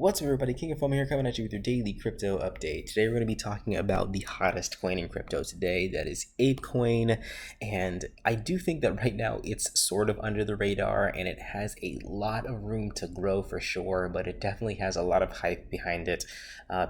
What's up, everybody? King of Fomo here, coming at you with your daily crypto update. Today we're going to be talking about the hottest coin in crypto today, that is Apecoin. And I do think that right now it's sort of under the radar and it has a lot of room to grow for sure, but it definitely has a lot of hype behind it,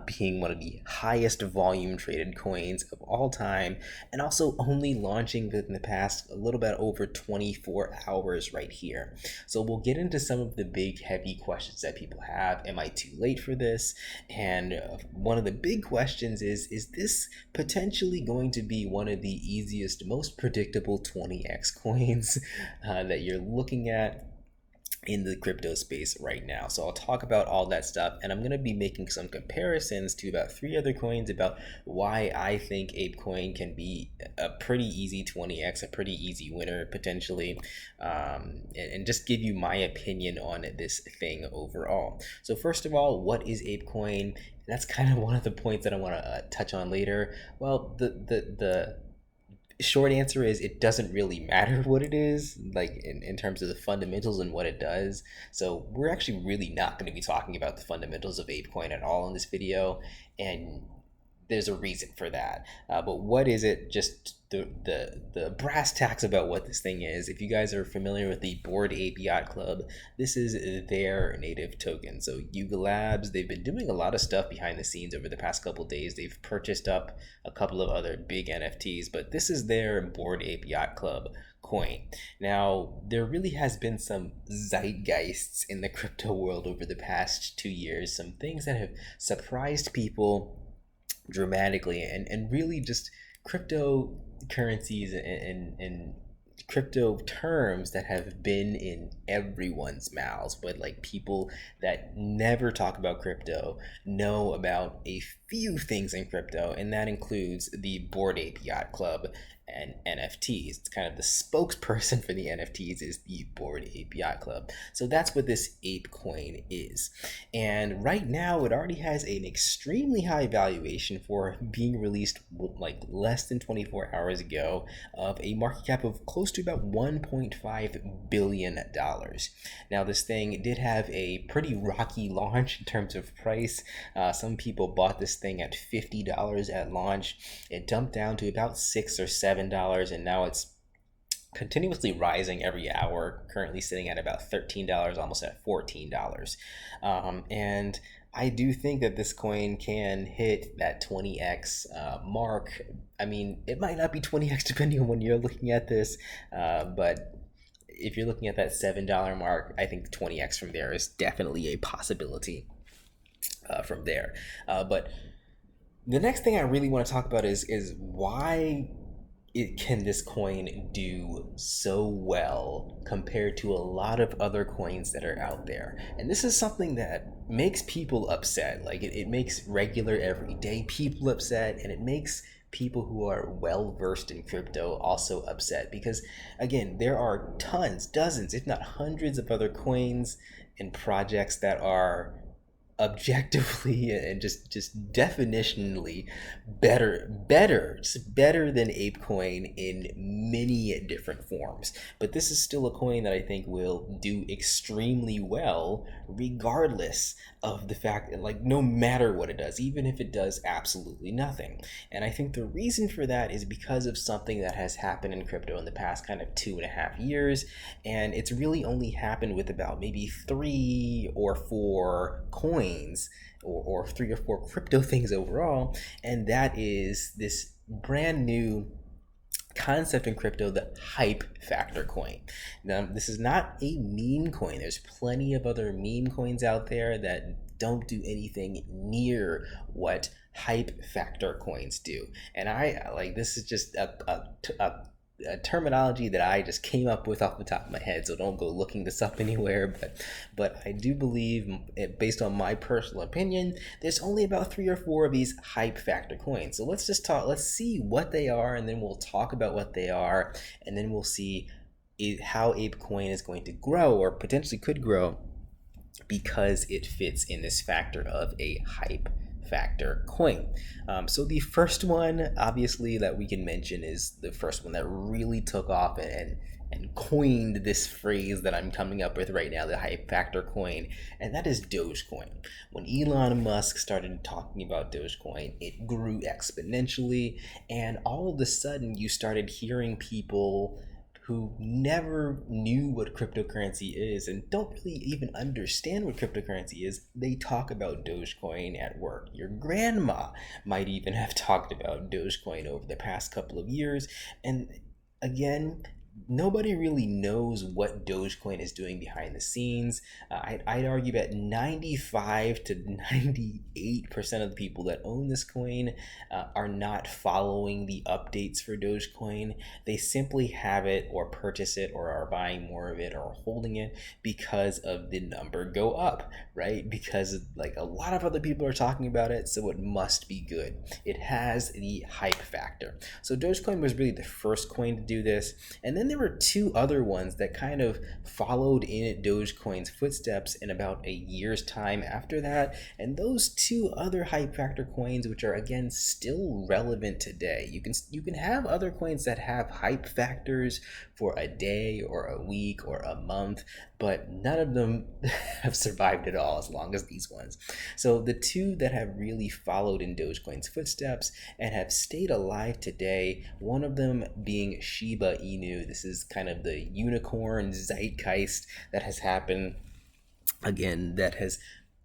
being one of the highest volume traded coins of all time, and also only launching within the past a little bit over 24 hours right here. So we'll get into some of the big heavy questions that people have. Am I too late for this? And one of the big questions is this potentially going to be one of the easiest, most predictable 20x coins that you're looking at in the crypto space right now? So I'll talk about all that stuff, and I'm going to be making some comparisons to about 3 other coins about why I think Apecoin can be a pretty easy 20x, a pretty easy winner potentially, and just give you my opinion on this thing overall. So first of all, what is Apecoin? That's kind of one of the points that I want to touch on later. Well, the short answer is it doesn't really matter what it is, like in terms of the fundamentals and what it does. So we're actually really not going to be talking about the fundamentals of Apecoin at all in this video, and there's a reason for that. But what is it? Just the brass tacks about what this thing is. If you guys are familiar with the Bored Ape Yacht Club, this is their native token. So Yuga Labs, they've been doing a lot of stuff behind the scenes over the past couple days. They've purchased up a couple of other big NFTs, but this is their Bored Ape Yacht Club coin. Now, there really has been some zeitgeists in the crypto world over the past 2 years, some things that have surprised people dramatically, and really just cryptocurrencies and crypto terms that have been in everyone's mouths, but like people that never talk about crypto know about a few things in crypto, and that includes the Bored Ape Yacht Club and NFTs. It's kind of the spokesperson for the NFTs is the Bored Ape Yacht Club. So that's what this Apecoin is. And right now it already has an extremely high valuation for being released like less than 24 hours ago, of a market cap of close to about $1.5 billion. Now this thing did have a pretty rocky launch in terms of price. Some people bought this thing at $50 at launch. It dumped down to about $6 or $7, and now it's continuously rising every hour, currently sitting at about $13, almost at $14. And I do think that this coin can hit that 20x mark. I mean, it might not be 20x depending on when you're looking at this, but if you're looking at that $7 mark, I think 20x from there is definitely a possibility from there. But the next thing I really want to talk about is why can this coin do so well compared to a lot of other coins that are out there. And this is something that makes people upset. Like it makes regular everyday people upset, and it makes people who are well versed in crypto also upset, because again, there are tons, dozens, if not hundreds of other coins and projects that are objectively and just definitionally better than Apecoin in many different forms. But this is still a coin that I think will do extremely well regardless of the fact, like no matter what it does, even if it does absolutely nothing. And I think the reason for that is because of something that has happened in crypto in the past kind of 2.5 years, and it's really only happened with about maybe 3 or 4 coins, or 3 or 4 crypto things overall, and that is this brand new concept in crypto, the hype factor coin. Now, this is not a meme coin. There's plenty of other meme coins out there that don't do anything near what hype factor coins do. And I like, this is just a terminology that I just came up with off the top of my head, so don't go looking this up anywhere, but I do believe, based on my personal opinion, there's only about 3 or 4 of these hype factor coins. So let's see what they are, and then we'll talk about what they are, and then we'll see how Apecoin is going to grow, or potentially could grow, because it fits in this factor of a hype factor coin. So the first one, obviously, that we can mention is the first one that really took off and and coined this phrase that I'm coming up with right now, the hype factor coin, and that is Dogecoin. When Elon Musk started talking about Dogecoin, it grew exponentially, and all of a sudden you started hearing people who never knew what cryptocurrency is and don't really even understand what cryptocurrency is, they talk about Dogecoin at work. Your grandma might even have talked about Dogecoin over the past couple of years. And again, nobody really knows what Dogecoin is doing behind the scenes. I'd argue that 95 to 98% of the people that own this coin are not following the updates for Dogecoin. They simply have it or purchase it or are buying more of it or holding it because of the number go up, right? Because like a lot of other people are talking about it, so it must be good. It has the hype factor. So Dogecoin was really the first coin to do this, and then there were two other ones that kind of followed in Dogecoin's footsteps in about a year's time after that. And those two other hype factor coins, which are again still relevant today, you can have other coins that have hype factors for a day or a week or a month, but none of them have survived at all as long as these ones. So the two that have really followed in Dogecoin's footsteps and have stayed alive today, one of them being Shiba Inu. This is kind of the unicorn zeitgeist that has happened again, that has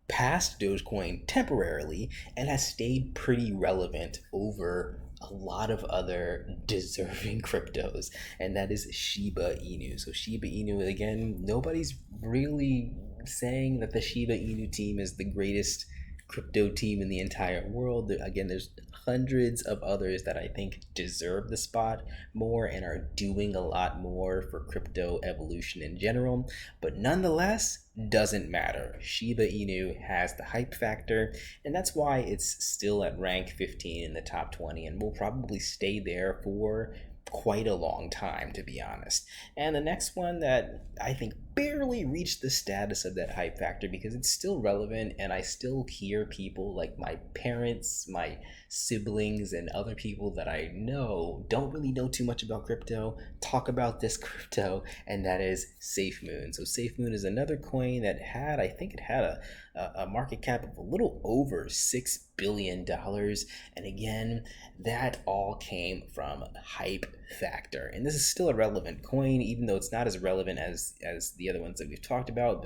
passed Dogecoin temporarily and has stayed pretty relevant over a lot of other deserving cryptos, and that is Shiba Inu. So Shiba Inu, again, nobody's really saying that the Shiba Inu team is the greatest crypto team in the entire world. Again, there's hundreds of others that I think deserve the spot more and are doing a lot more for crypto evolution in general, but nonetheless, doesn't matter. Shiba Inu has the hype factor, and that's why it's still at rank 15 in the top 20 and will probably stay there for quite a long time, to be honest. And the next one that I think barely reached the status of that hype factor because it's still relevant, and I still hear people like my parents, my siblings, and other people that I know don't really know too much about crypto talk about this crypto, and that is SafeMoon. So SafeMoon is another coin that had, I think it had a market cap of a little over $6 billion. And again, that all came from hype factor. And this is still a relevant coin, even though it's not as relevant as the other ones that we've talked about.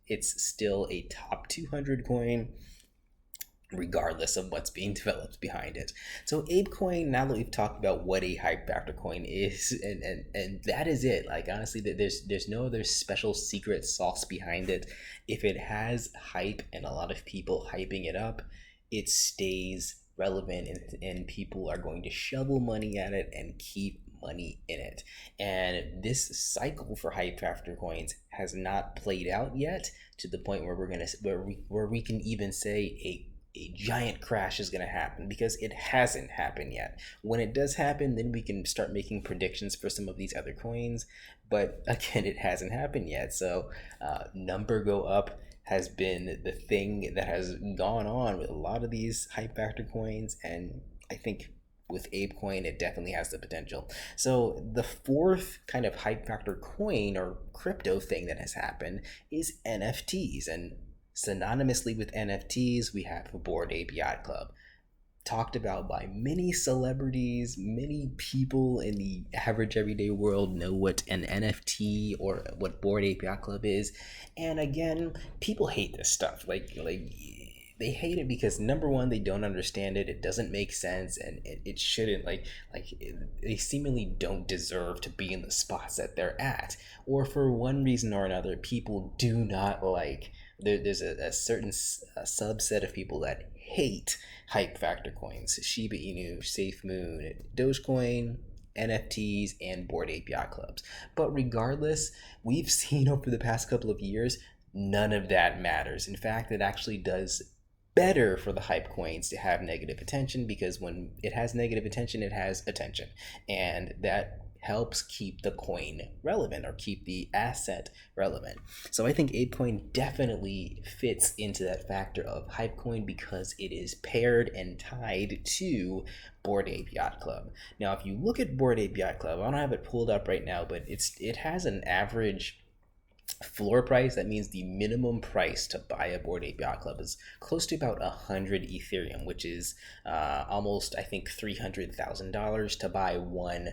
It's still a top 200 coin, regardless of what's being developed behind it. So Apecoin, now that we've talked about what a hype factor coin is, and that is it. Like honestly, there's no other special secret sauce behind it. If it has hype and a lot of people hyping it up, it stays relevant, and people are going to shovel money at it and keep money in it. And this cycle for hype factor coins has not played out yet to the point where we can even say a giant crash is going to happen, because it hasn't happened yet. When it does happen, then we can start making predictions for some of these other coins, but again, it hasn't happened yet. So number go up has been the thing that has gone on with a lot of these hype factor coins, and I think with Apecoin, it definitely has the potential. So the fourth kind of hype factor coin or crypto thing that has happened is NFTs, and synonymously with NFTs, we have Bored Ape Yacht Club. Talked about by many celebrities, many people in the average everyday world know what an NFT or what Bored Ape Yacht Club is. And again, people hate this stuff. Like they hate it because number one, they don't understand it. It doesn't make sense, and it shouldn't. They seemingly don't deserve to be in the spots that they're at, or for one reason or another, people do not like. There's a certain subset of people that hate hype factor coins: Shiba Inu, SafeMoon, Dogecoin, NFTs, and Bored Ape Yacht Clubs. But regardless, we've seen over the past couple of years, none of that matters. In fact, it actually does better for the hype coins to have negative attention, because when it has negative attention, it has attention, and that helps keep the coin relevant or keep the asset relevant. So I think Apecoin definitely fits into that factor of hype coin because it is paired and tied to Bored Ape Yacht Club. Now, if you look at Bored Ape Yacht Club, I don't have it pulled up right now, but it has an average floor price. That means the minimum price to buy a Bored Ape Yacht Club is close to about 100 Ethereum, which is almost, I think, $300,000 to buy one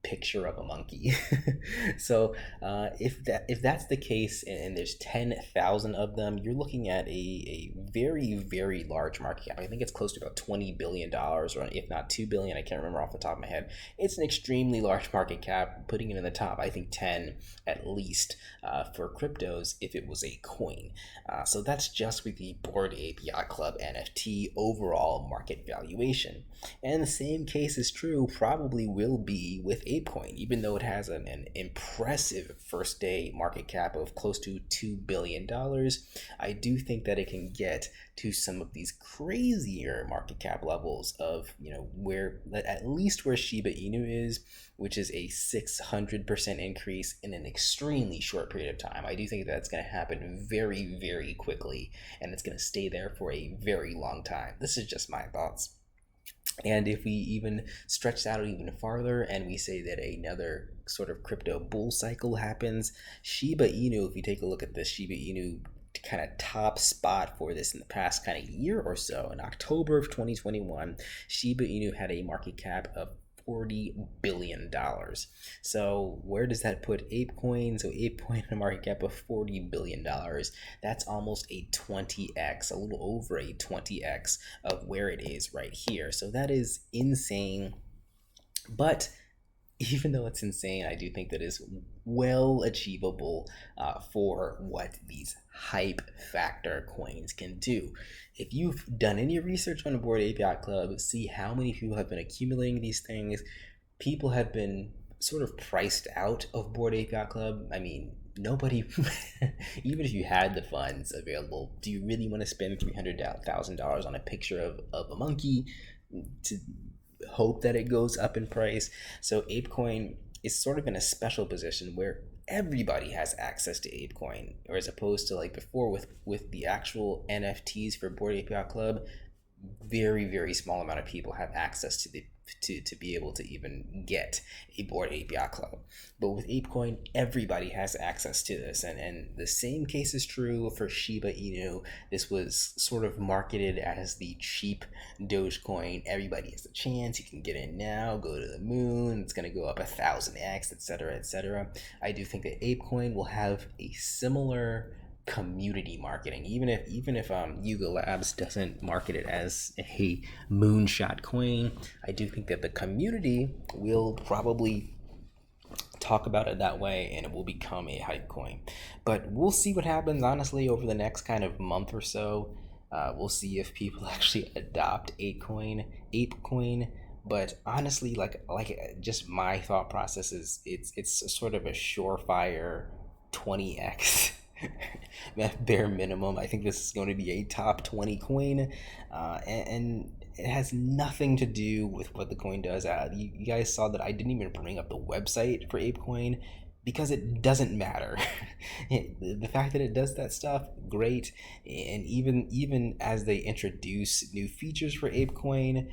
picture of a monkey. So if that's the case, and there's 10,000 of them, you're looking at a very, very large market cap. I think it's close to about $20 billion, or if not 2 billion. I can't remember off the top of my head. It's an extremely large market cap, putting it in the top, I think, 10 at least for cryptos if it was a coin. So that's just with the Bored Ape Yacht Club NFT overall market valuation. And the same case is true, probably will be with Apecoin, even though it has an impressive first day market cap of close to $2 billion. I do think that it can get to some of these crazier market cap levels of, where at least where Shiba Inu is, which is a 600% increase in an extremely short period of time. I do think that's going to happen very, very quickly, and it's going to stay there for a very long time. This is just my thoughts. And if we even stretch out even farther and we say that another sort of crypto bull cycle happens, Shiba Inu, if you take a look at the Shiba Inu kind of top spot for this in the past kind of year or so, in October of 2021, Shiba Inu had a market cap of $40 billion. So where does that put Apecoin? So Apecoin a market cap of $40 billion. That's almost a 20x, a little over a 20x of where it is right here. So that is insane. But even though it's insane, I do think that is well achievable for what these hype factor coins can do. If you've done any research on the Bored Ape Yacht Club, see how many people have been accumulating these things. People have been sort of priced out of Bored Ape Yacht Club. I mean, nobody, even if you had the funds available, do you really want to spend $300,000 on a picture of a monkey to hope that it goes up in price? So Apecoin is sort of in a special position where everybody has access to Apecoin, or as opposed to like before with the actual NFTs for Bored Ape Yacht Club, very, very small amount of people have access to be able to even get a Bored Ape Yacht Club. But with Apecoin, everybody has access to this, and the same case is true for Shiba Inu. This was sort of marketed as the cheap Dogecoin. Everybody has a chance. You can get in now, go to the moon. It's going to go up 1,000x, etc., etc. I do think that Apecoin will have a similar community marketing, even if Yuga Labs doesn't market it as a moonshot coin. I do think that the community will probably talk about it that way, and it will become a hype coin. But we'll see what happens, honestly, over the next kind of month or so. We'll see if people actually adopt Apecoin. But honestly, like just my thought process is it's sort of a surefire 20x bare minimum. I think this is going to be a top 20 coin, and it has nothing to do with what the coin does. You guys saw that I didn't even bring up the website for Apecoin because it doesn't matter. The fact that it does that stuff, great. And even as they introduce new features for Apecoin,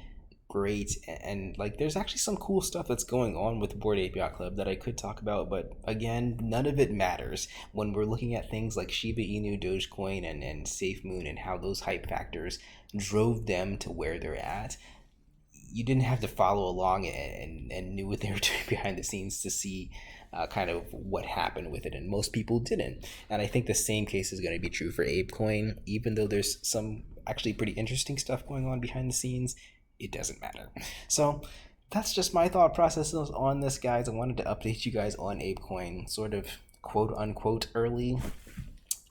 great. And like there's actually some cool stuff that's going on with Bored Ape Yacht Club that I could talk about, but again, none of it matters when we're looking at things like Shiba Inu, Dogecoin, and SafeMoon, and how those hype factors drove them to where they're at. You didn't have to follow along and knew what they were doing behind the scenes to see kind of what happened with it, and most people didn't. And I think the same case is going to be true for Apecoin. Even though there's some actually pretty interesting stuff going on behind the scenes, it doesn't matter. So that's just my thought processes on this, guys. I wanted to update you guys on Apecoin, sort of quote unquote early.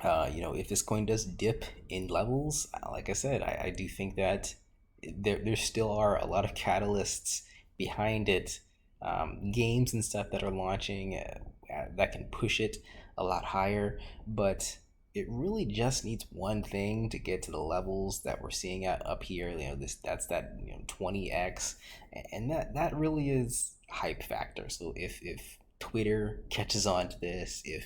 If this coin does dip in levels, like I said, I do think that there still are a lot of catalysts behind it, games and stuff that are launching that can push it a lot higher. But it really just needs one thing to get to the levels that we're seeing at up here. That's that 20x, and that really is hype factor. So if Twitter catches on to this, if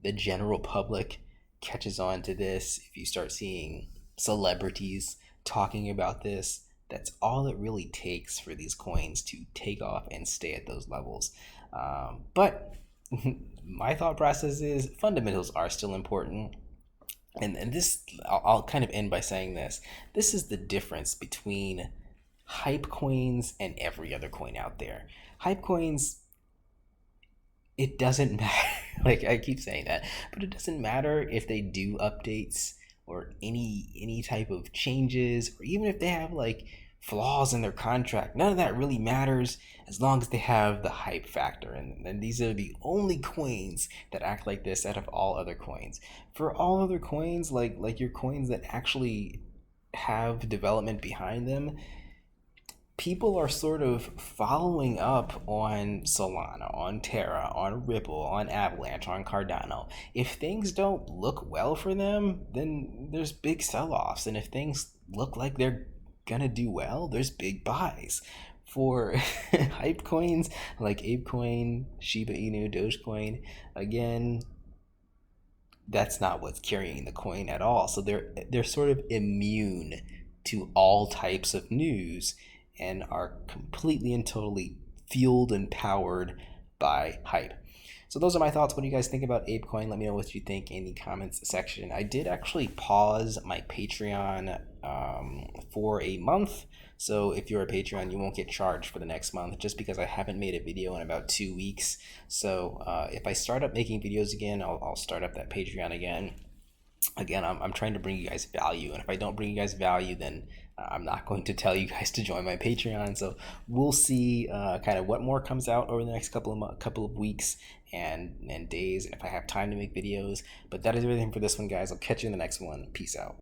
the general public catches on to this, if you start seeing celebrities talking about this, that's all it really takes for these coins to take off and stay at those levels. But my thought process is fundamentals are still important. And this, I'll kind of end by saying this. This is the difference between hype coins and every other coin out there. Hype coins, it doesn't matter. Like I keep saying that, but it doesn't matter if they do updates or any type of changes, or even if they have like flaws in their contract. None of that really matters as long as they have the hype factor. And these are the only coins that act like this out of all other coins. For all other coins, like your coins that actually have development behind them, people are sort of following up on Solana, on Terra, on Ripple, on Avalanche, on Cardano. If things don't look well for them, then there's big sell offs. And if things look like they're gonna do well, there's big buys. For hype coins like Apecoin, Shiba Inu, Dogecoin, again, that's not what's carrying the coin at all. So they're sort of immune to all types of news and are completely and totally fueled and powered by hype. So those are my thoughts. What do you guys think about Apecoin? Let me know what you think in the comments section. I did actually pause my Patreon for a month. So if you're a Patreon, you won't get charged for the next month just because I haven't made a video in about 2 weeks. So if I start up making videos again, I'll start up that Patreon again. Again, I'm trying to bring you guys value, and if I don't bring you guys value, then I'm not going to tell you guys to join my Patreon. So we'll see kind of what more comes out over the next couple of weeks and days, and if I have time to make videos. But that is everything for this one, guys. I'll catch you in the next one. Peace out.